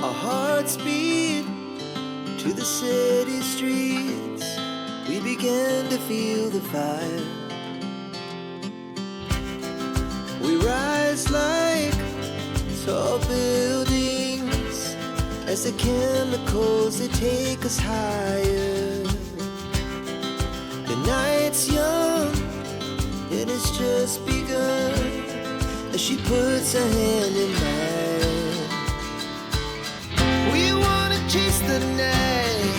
Our hearts beat to the city streets. We began to feel the fire. We rise like tall buildings as the chemicals they take us higher. The night's young and it's just begun as she puts her hand in mine. We wanna chase the night,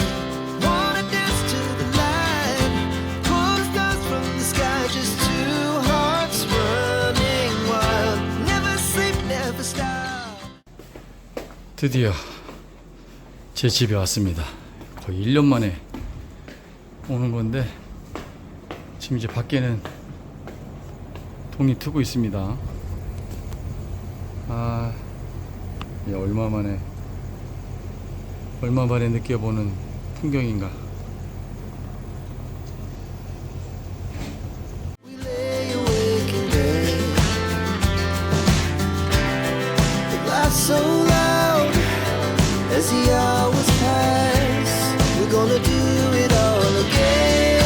wanna dance to the light, pull the stars from the sky, just two hearts running wild. Never sleep, never stop. 드디어 제 집에 왔습니다. 거의 1년 만에 오는 건데 지금 이제 밖에는 동이 트고 있습니다. 이게 얼마 만에 느껴보는 풍경인가. We lay awake in bed. It laughs so loud as the hours pass. We're gonna do it all again.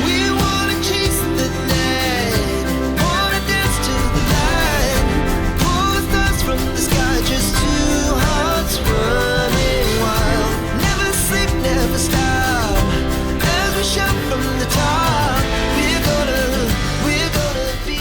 We wanna chase the night, wanna dance to the light, pull the stars from the sky, just two hearts running wild. Never sleep, never stop, as we shout from the top. We're gonna be.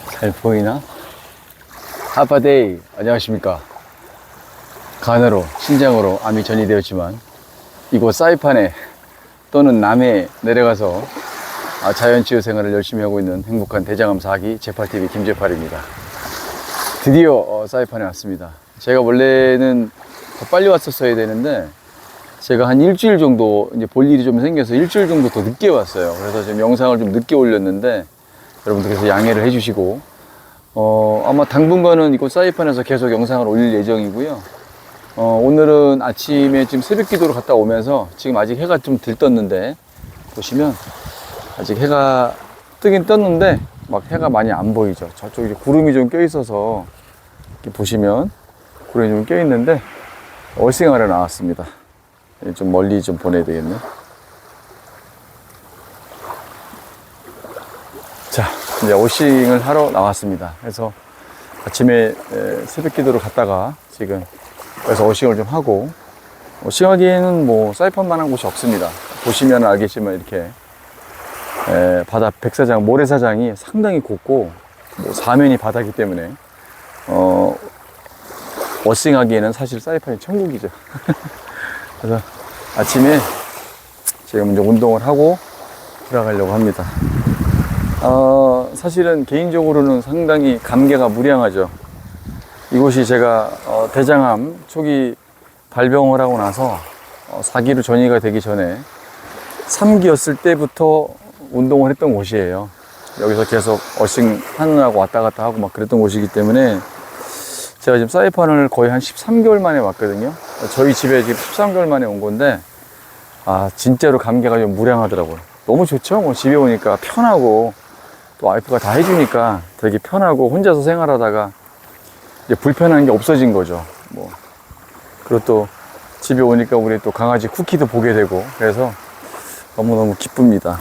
잘 보이나? 하파데이 안녕하십니까. 간으로 신장으로 암이 전이되었지만 이곳 사이판에 또는 남해에 내려가서 자연치유 생활을 열심히 하고 있는 행복한 대장암 4기 제팔TV 김제팔입니다. 드디어 사이판에 왔습니다. 제가 원래는 더 빨리 왔었어야 되는데 제가 한 일주일 정도 이제 볼 일이 좀 생겨서 일주일 정도 더 늦게 왔어요. 그래서 지금 영상을 좀 늦게 올렸는데 여러분들께서 양해를 해주시고 아마 당분간은 이곳 사이판에서 계속 영상을 올릴 예정이고요. 오늘은 아침에 지금 새벽 기도로 갔다 오면서 지금 아직 해가 좀 덜 떴는데 보시면 아직 해가 뜨긴 떴는데 막 해가 많이 안 보이죠. 저쪽에 구름이 좀 껴 있어서 이렇게 보시면 구름이 좀 껴 있는데 어싱하러 나왔습니다. 좀 멀리 좀 보내야 되겠네. 자, 이제 어싱을 하러 나왔습니다. 그래서 아침에 새벽 기도를 갔다가 지금 그래서 어싱을 좀 하고, 어싱하기에는 뭐 사이판만한 곳이 없습니다. 보시면 알겠지만 이렇게 바다 백사장 모래사장이 상당히 곱고 뭐 사면이 바다이기 때문에 어싱하기에는 사실 사이판이 천국이죠. 그래서 아침에 지금 이제 운동을 하고 들어가려고 합니다. 사실은 개인적으로는 상당히 감개가 무량하죠. 이곳이 제가 대장암 초기 발병을 하고 나서 4기로 전이가 되기 전에 3기였을 때부터 운동을 했던 곳이에요. 여기서 계속 어싱 하느라고 왔다 갔다 하고 막 그랬던 곳이기 때문에 제가 지금 사이판을 거의 한 13개월 만에 왔거든요. 저희 집에 지금 13개월 만에 온 건데 진짜로 감개가 좀 무량하더라고요. 너무 좋죠. 뭐 집에 오니까 편하고 또 와이프가 다 해주니까 되게 편하고 혼자서 생활하다가 이제 불편한 게 없어진 거죠. 뭐 그리고 또 집에 오니까 우리 또 강아지 쿠키도 보게 되고 그래서 너무너무 기쁩니다.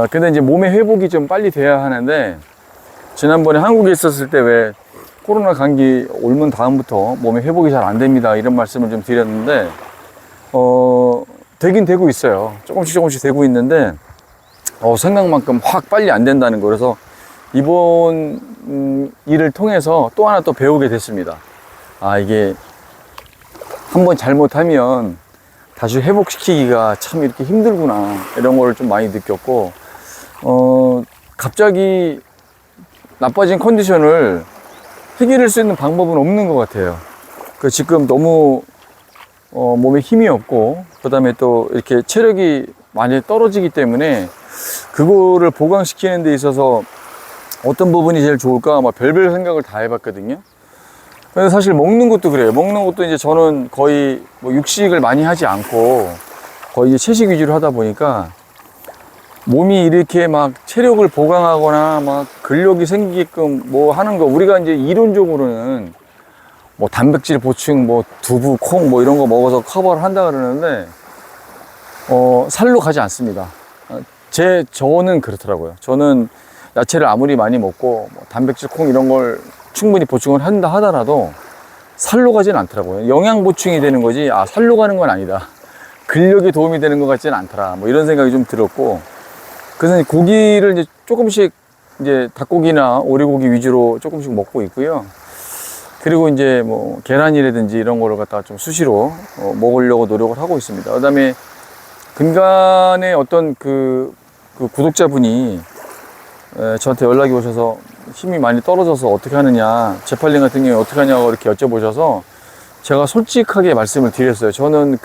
근데 이제 몸의 회복이 좀 빨리 돼야 하는데 지난번에 한국에 있었을 때 왜 코로나 감기 옮은 다음부터 몸의 회복이 잘 안 됩니다 이런 말씀을 좀 드렸는데 되긴 되고 있어요. 조금씩 되고 있는데 생각만큼 확 빨리 안 된다는 거. 그래서 이번 일을 통해서 또 하나 또 배우게 됐습니다. 이게 한번 잘못하면 다시 회복시키기가 참 이렇게 힘들구나 이런 걸 좀 많이 느꼈고 갑자기 나빠진 컨디션을 해결할 수 있는 방법은 없는 것 같아요. 지금 너무 몸에 힘이 없고, 그 다음에 또 이렇게 체력이 많이 떨어지기 때문에 그거를 보강시키는 데 있어서 어떤 부분이 제일 좋을까 막 별별 생각을 다 해봤거든요. 근데 사실 먹는 것도 그래요. 먹는 것도 이제 저는 거의 뭐 육식을 많이 하지 않고 거의 이제 채식 위주로 하다 보니까 몸이 이렇게 막 체력을 보강하거나 막 근력이 생기게끔 뭐 하는 거, 우리가 이제 이론적으로는 뭐 단백질 보충, 뭐 두부, 콩 뭐 이런 거 먹어서 커버를 한다 그러는데 살로 가지 않습니다. 저는 그렇더라고요. 저는 야채를 아무리 많이 먹고 뭐 단백질, 콩 이런 걸 충분히 보충을 한다 하더라도 살로 가지는 않더라고요. 영양 보충이 되는 거지, 살로 가는 건 아니다. 근력에 도움이 되는 것 같지는 않더라. 뭐 이런 생각이 좀 들었고, 그래서 고기를 이제 조금씩 이제 닭고기나 오리고기 위주로 조금씩 먹고 있고요. 그리고 이제 뭐 계란이라든지 이런 거를 갖다가 좀 수시로 먹으려고 노력을 하고 있습니다. 그 다음에 근간에 어떤 그 구독자분이 저한테 연락이 오셔서 힘이 많이 떨어져서 어떻게 하느냐, 재팔링 같은 경우에 어떻게 하냐고 이렇게 여쭤보셔서 제가 솔직하게 말씀을 드렸어요. 저는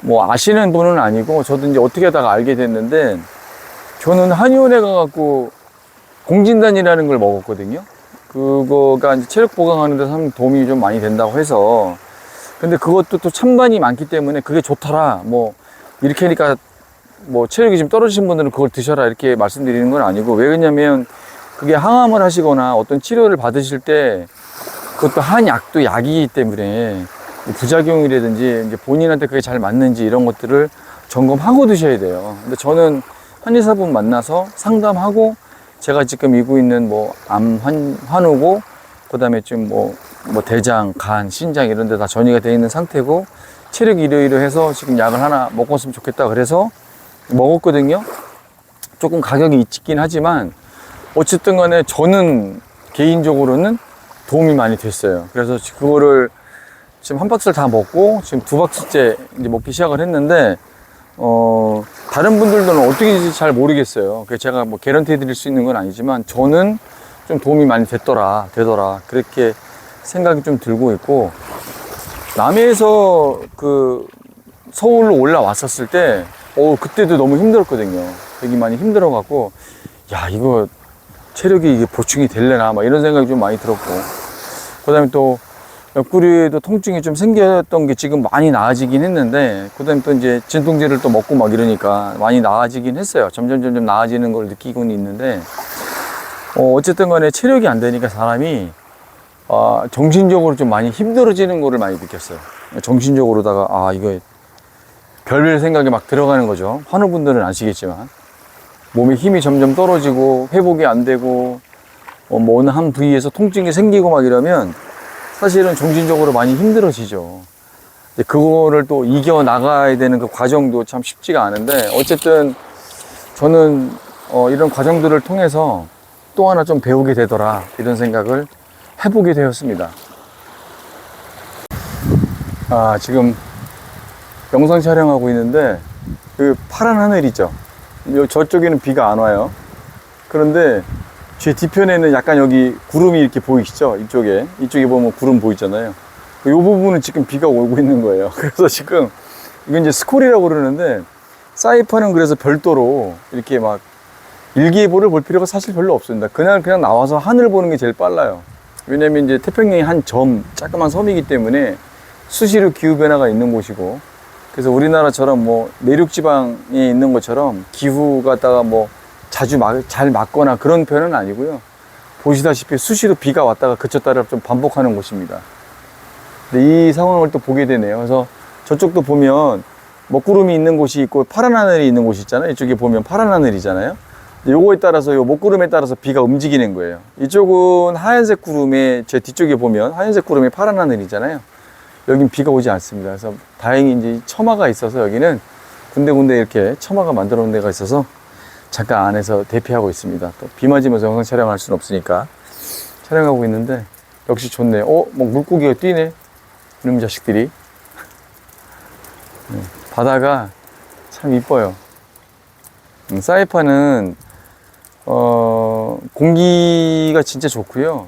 뭐 아시는 분은 아니고 저도 이제 어떻게 하다가 알게 됐는데, 저는 한의원에 가갖고 공진단이라는 걸 먹었거든요. 그거가 이제 체력 보강하는 데 참 도움이 좀 많이 된다고 해서, 근데 그것도 또 찬반이 많기 때문에 그게 좋더라, 뭐 이렇게 하니까 뭐 체력이 좀 떨어지신 분들은 그걸 드셔라 이렇게 말씀드리는 건 아니고, 왜 그러냐면 그게 항암을 하시거나 어떤 치료를 받으실 때 그것도 한약도 약이기 때문에 부작용이라든지 이제 본인한테 그게 잘 맞는지 이런 것들을 점검하고 드셔야 돼요. 근데 저는 한의사분 만나서 상담하고, 제가 지금 이고 있는 뭐 환우고, 그 다음에 좀 뭐 대장, 간, 신장 이런 데 다 전이가 되어 있는 상태고, 체력이 이러이러해서 지금 약을 하나 먹었으면 좋겠다 그래서 먹었거든요. 조금 가격이 있긴 하지만 어쨌든 간에 저는 개인적으로는 도움이 많이 됐어요. 그래서 그거를 지금 한 박스를 다 먹고 지금 2박스째 이제 먹기 시작을 했는데, 다른 분들은 어떻게인지 잘 모르겠어요. 그래서 제가 뭐 개런티 해드릴 수 있는 건 아니지만 저는 좀 도움이 많이 되더라 그렇게 생각이 좀 들고 있고, 남해에서 서울로 올라왔었을 때 그때도 너무 힘들었거든요. 되게 많이 힘들어 갖고, 야, 이거 체력이 이게 보충이 될래나 막 이런 생각이 좀 많이 들었고, 그 다음에 또 옆구리에도 통증이 좀 생겼던 게 지금 많이 나아지긴 했는데, 그 다음에 또 이제 진통제를 또 먹고 막 이러니까 많이 나아지긴 했어요. 점점 나아지는 걸 느끼고는 있는데, 어쨌든 간에 체력이 안 되니까 사람이 정신적으로 좀 많이 힘들어지는 거를 많이 느꼈어요. 정신적으로다가 이거 별별 생각이 막 들어가는 거죠. 환우분들은 아시겠지만 몸에 힘이 점점 떨어지고 회복이 안 되고 뭐 어느 한 부위에서 통증이 생기고 막 이러면 사실은 정신적으로 많이 힘들어지죠. 그거를 또 이겨 나가야 되는 그 과정도 참 쉽지가 않은데, 어쨌든 저는 이런 과정들을 통해서 또 하나 좀 배우게 되더라 이런 생각을 해보게 되었습니다. 지금 영상 촬영하고 있는데 그 파란 하늘 있죠. 저쪽에는 비가 안 와요. 그런데 제 뒤편에는 약간 여기 구름이 이렇게 보이시죠? 이쪽에 보면 구름 보이잖아요. 이 부분은 지금 비가 오고 있는 거예요. 그래서 지금 이건 이제 스콜이라고 그러는데, 사이판은 그래서 별도로 이렇게 막 일기예보를 볼 필요가 사실 별로 없습니다. 그냥 나와서 하늘 보는 게 제일 빨라요. 왜냐면 이제 태평양이 한 조그만 섬이기 때문에 수시로 기후변화가 있는 곳이고, 그래서 우리나라처럼 뭐 내륙지방에 있는 것처럼 기후 갖다가 뭐 자주 잘 맞거나 그런 편은 아니고요. 보시다시피 수시로 비가 왔다가 그쳤다를 좀 반복하는 곳입니다. 근데 이 상황을 또 보게 되네요. 그래서 저쪽도 보면 먹구름이 있는 곳이 있고 파란 하늘이 있는 곳이 있잖아요. 이쪽에 보면 파란 하늘이잖아요. 요거에 따라서 요 먹구름에 따라서 비가 움직이는 거예요. 이쪽은 하얀색 구름에, 제 뒤쪽에 보면 하얀색 구름에 파란 하늘이잖아요. 여긴 비가 오지 않습니다. 그래서 다행히 이제 처마가 있어서 여기는 군데군데 이렇게 처마가 만들어 놓은 데가 있어서 잠깐 안에서 대피하고 있습니다. 또 비 맞으면서 영상 촬영할 수는 없으니까 촬영하고 있는데, 역시 좋네요. 뭐 물고기가 뛰네. 이놈 자식들이. 바다가 참 이뻐요. 사이판은 공기가 진짜 좋고요.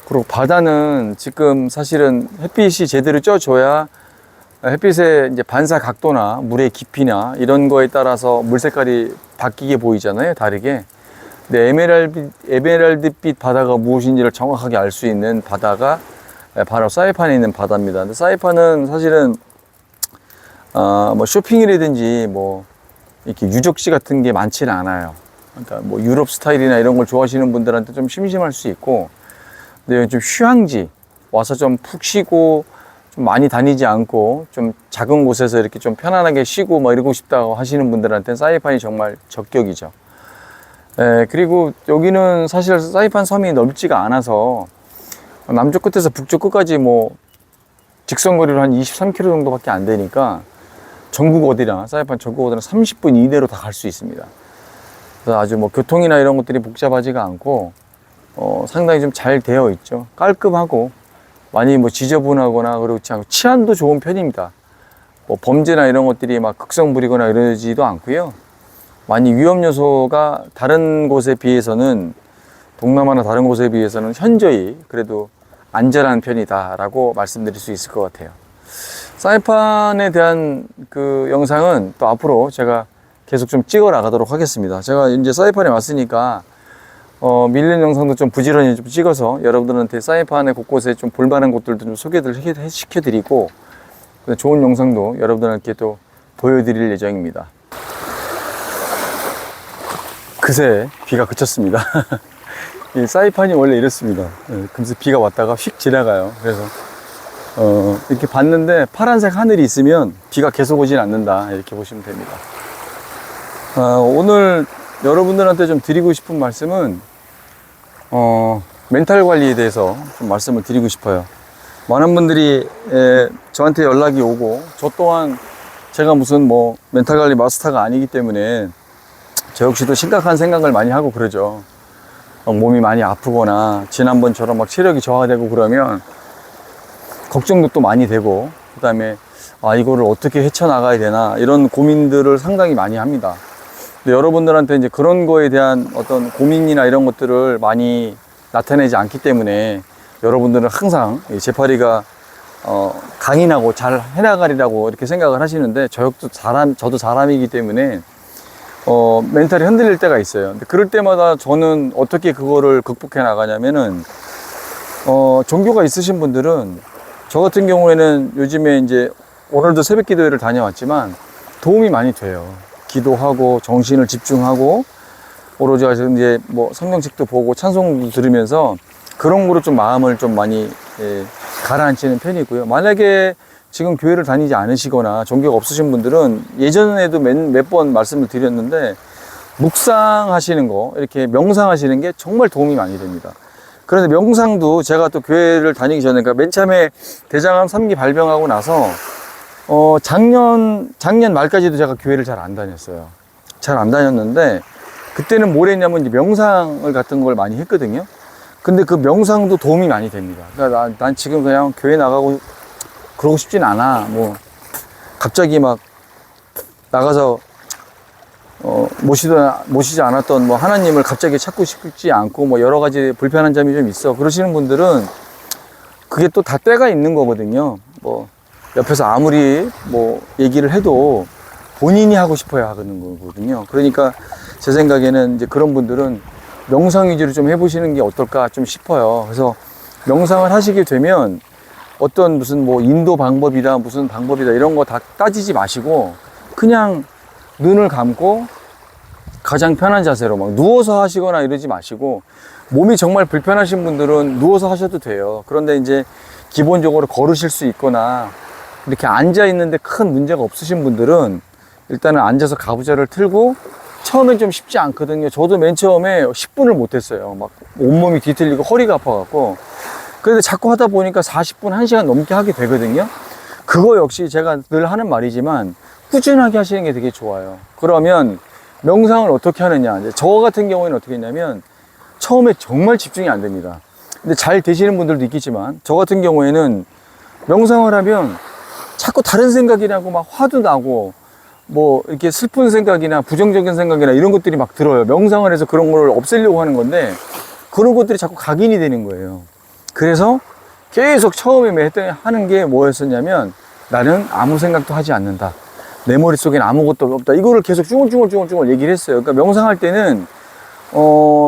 그리고 바다는 지금 사실은 햇빛이 제대로 쪄줘야 햇빛의 이제 반사 각도나 물의 깊이나 이런 거에 따라서 물 색깔이 바뀌게 보이잖아요, 다르게. 근데 에메랄드빛 바다가 무엇인지를 정확하게 알 수 있는 바다가 바로 사이판에 있는 바다입니다. 근데 사이판은 사실은 뭐 쇼핑이라든지 뭐 이렇게 유적지 같은 게 많지는 않아요. 그러니까 뭐 유럽 스타일이나 이런 걸 좋아하시는 분들한테 좀 심심할 수 있고, 근데 좀 휴양지 와서 좀 푹 쉬고 좀 많이 다니지 않고 좀 작은 곳에서 이렇게 좀 편안하게 쉬고 뭐 이러고 싶다고 하시는 분들한테는 사이판이 정말 적격이죠. 그리고 여기는 사실 사이판 섬이 넓지가 않아서 남쪽 끝에서 북쪽 끝까지 뭐 직선거리로 한 23km 정도밖에 안 되니까 전국 어디나, 사이판 전국 어디나 30분 이내로 다 갈 수 있습니다. 그래서 아주 뭐 교통이나 이런 것들이 복잡하지가 않고 상당히 좀 잘 되어 있죠. 깔끔하고 많이 뭐 지저분하거나 그렇지 않고 치안도 좋은 편입니다. 뭐 범죄나 이런 것들이 막 극성 부리거나 이러지도 않고요. 많이 위험 요소가 다른 곳에 비해서는, 동남아나 다른 곳에 비해서는 현저히 그래도 안전한 편이다라고 말씀드릴 수 있을 것 같아요. 사이판에 대한 그 영상은 또 앞으로 제가 계속 좀 찍어 나가도록 하겠습니다. 제가 이제 사이판에 왔으니까 밀린 영상도 좀 부지런히 좀 찍어서 여러분들한테 사이판의 곳곳에 좀 볼만한 곳들도 좀 소개를 시켜드리고, 좋은 영상도 여러분들한테 또 보여드릴 예정입니다. 그새 비가 그쳤습니다. 이 사이판이 원래 이렇습니다. 금세 비가 왔다가 휙 지나가요. 그래서 이렇게 봤는데 파란색 하늘이 있으면 비가 계속 오진 않는다, 이렇게 보시면 됩니다. 오늘 여러분들한테 좀 드리고 싶은 말씀은 멘탈 관리에 대해서 좀 말씀을 드리고 싶어요. 많은 분들이 저한테 연락이 오고, 저 또한 제가 무슨 뭐 멘탈 관리 마스터가 아니기 때문에 저 역시도 심각한 생각을 많이 하고 그러죠. 몸이 많이 아프거나 지난번처럼 막 체력이 저하되고 그러면 걱정도 또 많이 되고, 그 다음에 이거를 어떻게 헤쳐나가야 되나, 이런 고민들을 상당히 많이 합니다. 근데 여러분들한테 이제 그런 거에 대한 어떤 고민이나 이런 것들을 많이 나타내지 않기 때문에 여러분들은 항상 제파리가 강인하고 잘 해나가리라고 이렇게 생각을 하시는데, 저도 사람이기 때문에 멘탈이 흔들릴 때가 있어요. 근데 그럴 때마다 저는 어떻게 그거를 극복해 나가냐면은, 종교가 있으신 분들은, 저 같은 경우에는 요즘에 이제 오늘도 새벽 기도회를 다녀왔지만 도움이 많이 돼요. 기도하고 정신을 집중하고 오로지 이제 뭐 성경책도 보고 찬송도 들으면서 그런 거로 좀 마음을 좀 많이 가라앉히는 편이고요. 만약에 지금 교회를 다니지 않으시거나 종교가 없으신 분들은, 예전에도 몇 번 말씀을 드렸는데, 묵상하시는 거, 이렇게 명상하시는 게 정말 도움이 많이 됩니다. 그런데 명상도 제가 또 교회를 다니기 전에, 그러니까 맨 처음에 대장암 3기 발병하고 나서 작년 말까지도 제가 교회를 잘 안 다녔어요. 잘 안 다녔는데, 그때는 뭘 했냐면 이제 명상을 같은 걸 많이 했거든요. 근데 그 명상도 도움이 많이 됩니다. 그러니까 난 지금 그냥 교회 나가고 그러고 싶진 않아. 뭐 갑자기 막 나가서 모시지 않았던 뭐 하나님을 갑자기 찾고 싶지 않고, 뭐 여러 가지 불편한 점이 좀 있어, 그러시는 분들은 그게 또 다 때가 있는 거거든요. 뭐 옆에서 아무리 뭐 얘기를 해도 본인이 하고 싶어야 하는 거거든요. 그러니까 제 생각에는 이제 그런 분들은 명상 위주로 좀 해보시는 게 어떨까 좀 싶어요. 그래서 명상을 하시게 되면 어떤 무슨 뭐 인도 방법이다, 무슨 방법이다, 이런 거 다 따지지 마시고, 그냥 눈을 감고 가장 편한 자세로 막 누워서 하시거나 이러지 마시고, 몸이 정말 불편하신 분들은 누워서 하셔도 돼요. 그런데 이제 기본적으로 걸으실 수 있거나 이렇게 앉아 있는데 큰 문제가 없으신 분들은 일단은 앉아서 가부좌를 틀고, 처음엔 좀 쉽지 않거든요. 저도 맨 처음에 10분을 못했어요. 막 온몸이 뒤틀리고 허리가 아파갖고. 그런데 자꾸 하다 보니까 40분, 1시간 넘게 하게 되거든요. 그거 역시 제가 늘 하는 말이지만 꾸준하게 하시는 게 되게 좋아요. 그러면 명상을 어떻게 하느냐, 이제 저 같은 경우에는 어떻게 했냐면, 처음에 정말 집중이 안 됩니다. 근데 잘 되시는 분들도 있겠지만, 저 같은 경우에는 명상을 하면 자꾸 다른 생각이 나고 막 화도 나고 뭐 이렇게 슬픈 생각이나 부정적인 생각이나 이런 것들이 막 들어요. 명상을 해서 그런 걸 없애려고 하는 건데, 그런 것들이 자꾸 각인이 되는 거예요. 그래서 계속 처음에 하는 게 뭐였었냐면, 나는 아무 생각도 하지 않는다. 내 머릿속엔 아무것도 없다. 이거를 계속 쭈글쭈글 얘기를 했어요. 그러니까 명상할 때는,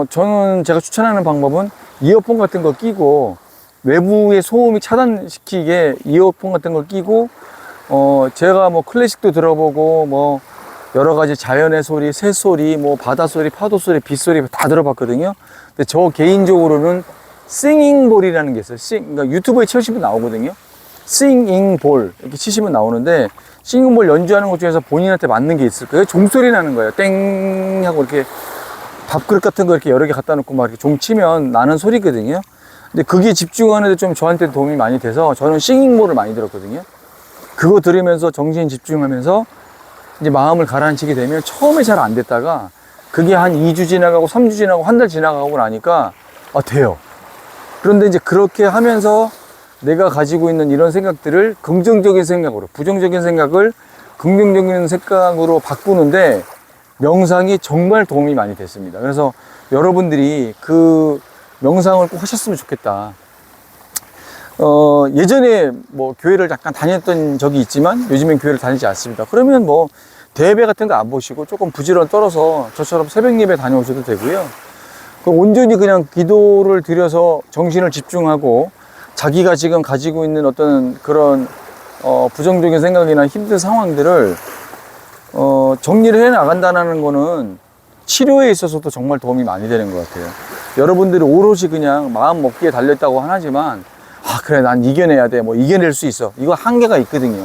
저는 제가 추천하는 방법은 이어폰 같은 거 끼고, 외부의 소음이 차단시키게 이어폰 같은 걸 끼고, 제가 뭐 클래식도 들어보고, 뭐, 여러 가지 자연의 소리, 새소리, 뭐, 바다 소리, 파도 소리, 빗소리 다 들어봤거든요. 근데 저 개인적으로는 싱잉볼이라는 게 있어요. 그러니까 유튜브에 치시면 나오거든요. 싱잉볼. 이렇게 치시면 나오는데, 싱잉볼 연주하는 것 중에서 본인한테 맞는 게 있을 거예요. 종소리 나는 거예요. 땡! 하고 이렇게 밥그릇 같은 거 이렇게 여러 개 갖다 놓고 막 이렇게 종 치면 나는 소리거든요. 근데 그게 집중하는데 좀 저한테 도움이 많이 돼서 저는 싱잉볼을 많이 들었거든요. 그거 들으면서 정신 집중하면서 이제 마음을 가라앉히게 되면 처음에 잘 안 됐다가 그게 한 2주 지나가고 3주 지나고 한 달 지나가고 나니까 돼요. 그런데 이제 그렇게 하면서 내가 가지고 있는 이런 생각들을 긍정적인 생각으로, 부정적인 생각을 긍정적인 생각으로 바꾸는데 명상이 정말 도움이 많이 됐습니다. 그래서 여러분들이 그 명상을 꼭 하셨으면 좋겠다. 예전에 뭐 교회를 잠깐 다녔던 적이 있지만 요즘엔 교회를 다니지 않습니다. 그러면 뭐 대예배 같은 거 안 보시고 조금 부지런 떨어서 저처럼 새벽 예배 다녀오셔도 되고요. 온전히 그냥 기도를 드려서 정신을 집중하고 자기가 지금 가지고 있는 어떤 그런 부정적인 생각이나 힘든 상황들을 정리를 해 나간다는 거는 치료에 있어서도 정말 도움이 많이 되는 것 같아요. 여러분들이 오롯이 그냥 마음 먹기에 달렸다고 하지만 그래 난 이겨내야 돼, 뭐 이겨낼 수 있어, 이거 한계가 있거든요.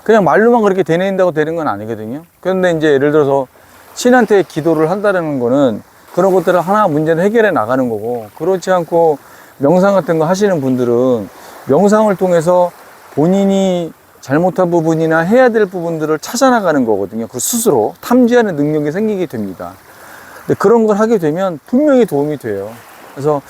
그냥 말로만 그렇게 되낸다고 되는 건 아니거든요. 그런데 이제 예를 들어서 신한테 기도를 한다는 거는 그런 것들을 하나 문제를 해결해 나가는 거고, 그렇지 않고 명상 같은 거 하시는 분들은 명상을 통해서 본인이 잘못한 부분이나 해야 될 부분들을 찾아나가는 거거든요. 그 스스로 탐지하는 능력이 생기게 됩니다. 근데 그런 걸 하게 되면 분명히 도움이 돼요. 그래서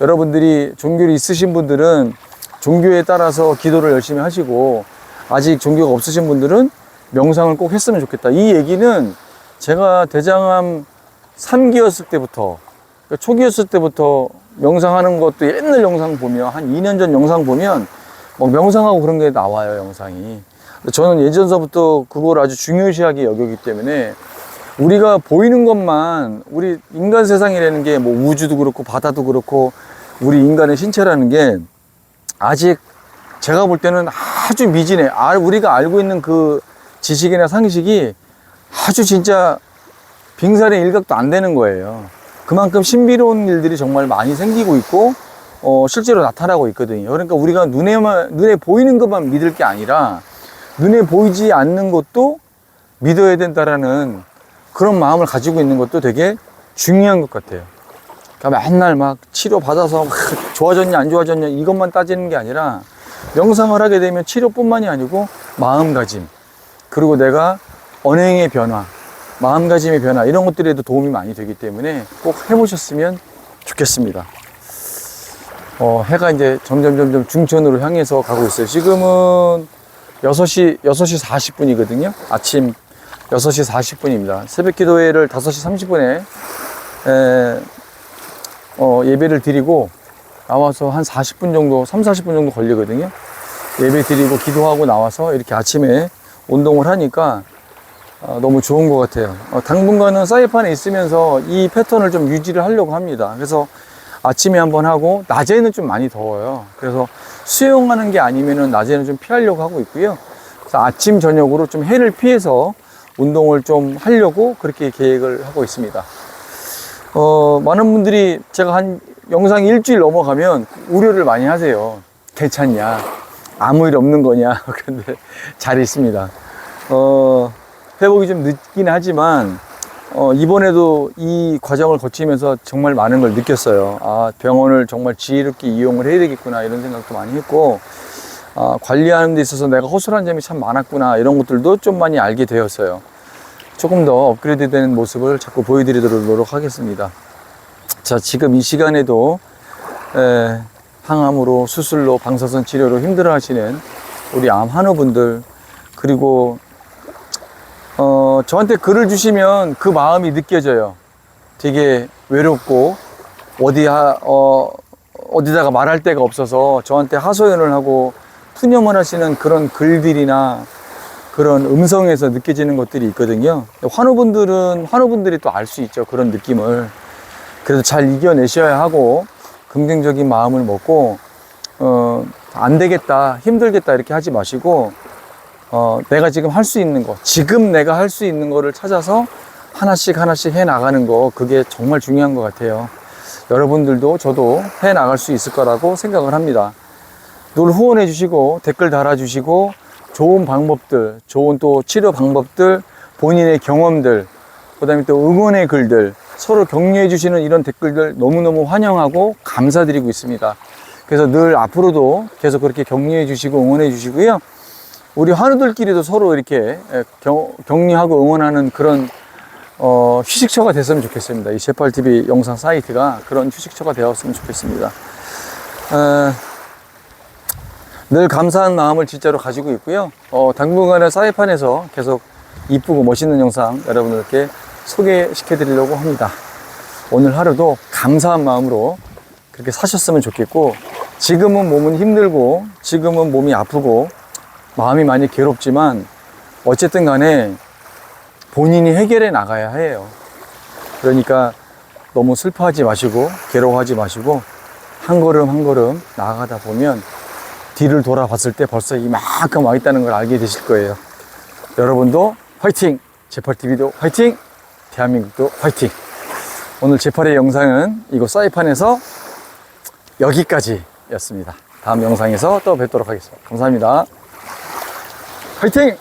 여러분들이 종교를 있으신 분들은 종교에 따라서 기도를 열심히 하시고, 아직 종교가 없으신 분들은 명상을 꼭 했으면 좋겠다. 이 얘기는 제가 대장암 3기였을 때부터, 그러니까 초기였을 때부터 명상하는 것도 옛날 영상 보면, 한 2년 전 영상 보면 뭐 명상하고 그런 게 나와요, 영상이. 저는 예전서부터 그걸 아주 중요시하게 여기기 때문에 우리가 보이는 것만, 우리 인간 세상이라는 게 뭐 우주도 그렇고 바다도 그렇고 우리 인간의 신체라는 게 아직 제가 볼 때는 아주 미진해. 우리가 알고 있는 그 지식이나 상식이 아주 진짜 빙산의 일각도 안 되는 거예요. 그만큼 신비로운 일들이 정말 많이 생기고 있고 실제로 나타나고 있거든요. 그러니까 우리가 눈에 보이는 것만 믿을 게 아니라 눈에 보이지 않는 것도 믿어야 된다라는 그런 마음을 가지고 있는 것도 되게 중요한 것 같아요. 그러니까 맨날 막 치료받아서 좋아졌냐 안 좋아졌냐 이것만 따지는 게 아니라 명상을 하게 되면 치료뿐만이 아니고 마음가짐, 그리고 내가 언행의 변화, 마음가짐의 변화, 이런 것들에도 도움이 많이 되기 때문에 꼭 해보셨으면 좋겠습니다. 해가 이제 점점 중천으로 향해서 가고 있어요. 지금은 6시 40분이거든요. 아침 6시 40분입니다. 새벽 기도회를 5시 30분에 예배를 드리고 나와서 한 40분 정도, 40분 정도 걸리거든요. 예배 드리고 기도하고 나와서 이렇게 아침에 운동을 하니까 너무 좋은 것 같아요. 당분간은 사이판에 있으면서 이 패턴을 좀 유지를 하려고 합니다. 그래서 아침에 한번 하고 낮에는 좀 많이 더워요. 그래서 수영하는 게 아니면은 낮에는 좀 피하려고 하고 있고요. 그래서 아침 저녁으로 좀 해를 피해서 운동을 좀 하려고 그렇게 계획을 하고 있습니다. 많은 분들이 제가 한 영상 일주일 넘어가면 우려를 많이 하세요. 괜찮냐? 아무 일 없는 거냐? 그런데 잘 있습니다. 회복이 좀 늦긴 하지만 이번에도 이 과정을 거치면서 정말 많은 걸 느꼈어요. 병원을 정말 지혜롭게 이용을 해야 되겠구나, 이런 생각도 많이 했고, 관리하는 데 있어서 내가 허술한 점이 참 많았구나, 이런 것들도 좀 많이 알게 되었어요. 조금 더 업그레이드 되는 모습을 자꾸 보여드리도록 노력하겠습니다. 자, 지금 이 시간에도 항암으로, 수술로, 방사선 치료로 힘들어 하시는 우리 암 환우분들, 그리고 저한테 글을 주시면 그 마음이 느껴져요. 되게 외롭고 어디다가 말할 데가 없어서 저한테 하소연을 하고 푸념을 하시는 그런 글들이나 그런 음성에서 느껴지는 것들이 있거든요. 환우분들이 또 알 수 있죠. 그런 느낌을. 그래서 잘 이겨내셔야 하고, 긍정적인 마음을 먹고, 안 되겠다, 힘들겠다, 이렇게 하지 마시고, 내가 지금 할 수 있는 거, 지금 내가 할 수 있는 거를 찾아서 하나씩 해 나가는 거, 그게 정말 중요한 것 같아요. 여러분들도 저도 해 나갈 수 있을 거라고 생각을 합니다. 늘 후원해 주시고, 댓글 달아 주시고, 좋은 방법들, 좋은 또 치료 방법들, 본인의 경험들, 그 다음에 또 응원의 글들, 서로 격려해 주시는 이런 댓글들 너무너무 환영하고 감사드리고 있습니다. 그래서 늘 앞으로도 계속 그렇게 격려해 주시고 응원해 주시고요. 우리 환우들끼리도 서로 이렇게 격려하고 응원하는 그런 휴식처가 됐으면 좋겠습니다. 이 제8TV 영상 사이트가 그런 휴식처가 되었으면 좋겠습니다. 늘 감사한 마음을 진짜로 가지고 있고요. 당분간은 사이판에서 계속 이쁘고 멋있는 영상 여러분들께 소개시켜 드리려고 합니다. 오늘 하루도 감사한 마음으로 그렇게 사셨으면 좋겠고, 지금은 몸은 힘들고 지금은 몸이 아프고 마음이 많이 괴롭지만 어쨌든 간에 본인이 해결해 나가야 해요. 그러니까 너무 슬퍼하지 마시고 괴로워하지 마시고 한 걸음 한 걸음 나아가다 보면 뒤를 돌아봤을 때 벌써 이만큼 와 있다는 걸 알게 되실 거예요. 여러분도 화이팅! 제8TV도 화이팅! 대한민국도 화이팅! 오늘 제8의 영상은 이곳 사이판에서 여기까지였습니다. 다음 영상에서 또 뵙도록 하겠습니다. 감사합니다. 화이팅!